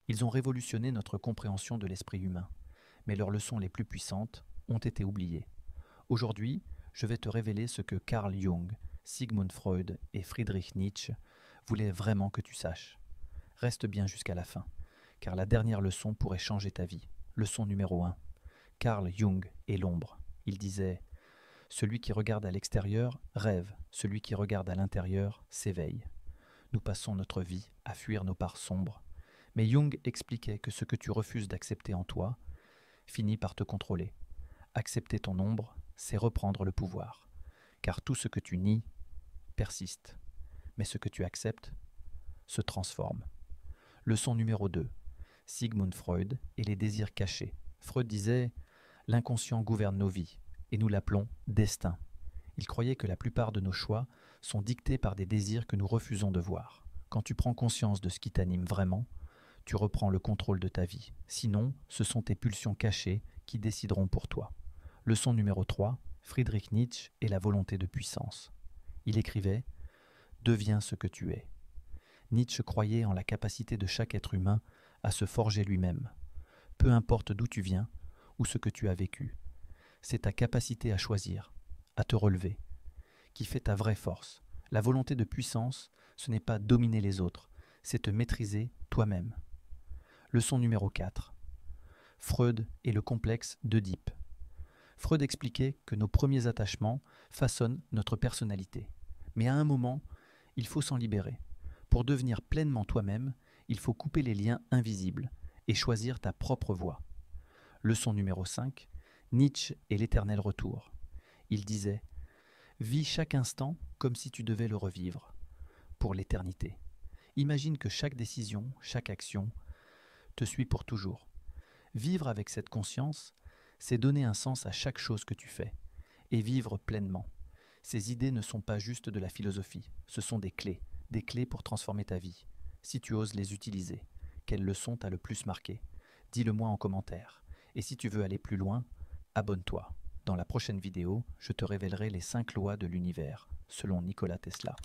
Ils ont révolutionné notre compréhension de l'esprit humain, mais leurs leçons les plus puissantes ont été oubliées. Aujourd'hui, je vais te révéler ce que Carl Jung, Sigmund Freud et Friedrich Nietzsche voulaient vraiment que tu saches. Reste bien jusqu'à la fin, car la dernière leçon pourrait changer ta vie. Leçon numéro 1. Carl Jung et l'ombre. Il disait « Celui qui regarde à l'extérieur rêve, celui qui regarde à l'intérieur s'éveille. » Nous passons notre vie à fuir nos parts sombres, mais Jung expliquait que ce que tu refuses d'accepter en toi finit par te contrôler. Accepter ton ombre, c'est reprendre le pouvoir, car tout ce que tu nies persiste, mais ce que tu acceptes se transforme. Leçon numéro 2. Sigmund Freud et les désirs cachés. Freud disait « L'inconscient gouverne nos vies, et nous l'appelons destin ». Il croyait que la plupart de nos choix sont dictés par des désirs que nous refusons de voir. Quand tu prends conscience de ce qui t'anime vraiment, tu reprends le contrôle de ta vie. Sinon, ce sont tes pulsions cachées qui décideront pour toi. Leçon numéro 3, Friedrich Nietzsche et la volonté de puissance. Il écrivait « Deviens ce que tu es ». Nietzsche croyait en la capacité de chaque être humain à se forger lui-même. Peu importe d'où tu viens ou ce que tu as vécu, c'est ta capacité à choisir, à te relever, qui fait ta vraie force. La volonté de puissance, ce n'est pas dominer les autres, c'est te maîtriser toi-même. Leçon numéro 4. Freud et le complexe d'Œdipe. Freud expliquait que nos premiers attachements façonnent notre personnalité. Mais à un moment, il faut s'en libérer. Pour devenir pleinement toi-même, il faut couper les liens invisibles et choisir ta propre voie. Leçon numéro 5. Nietzsche et l'éternel retour. Il disait « Vis chaque instant comme si tu devais le revivre, pour l'éternité. Imagine que chaque décision, chaque action te suit pour toujours. Vivre avec cette conscience, c'est donner un sens à chaque chose que tu fais, et vivre pleinement. Ces idées ne sont pas juste de la philosophie, ce sont des clés pour transformer ta vie. Si tu oses les utiliser, quelle leçon t'a le plus marqué? Dis-le moi en commentaire. Et si tu veux aller plus loin, abonne-toi. Dans la prochaine vidéo, je te révélerai les 5 lois de l'univers, selon Nikola Tesla.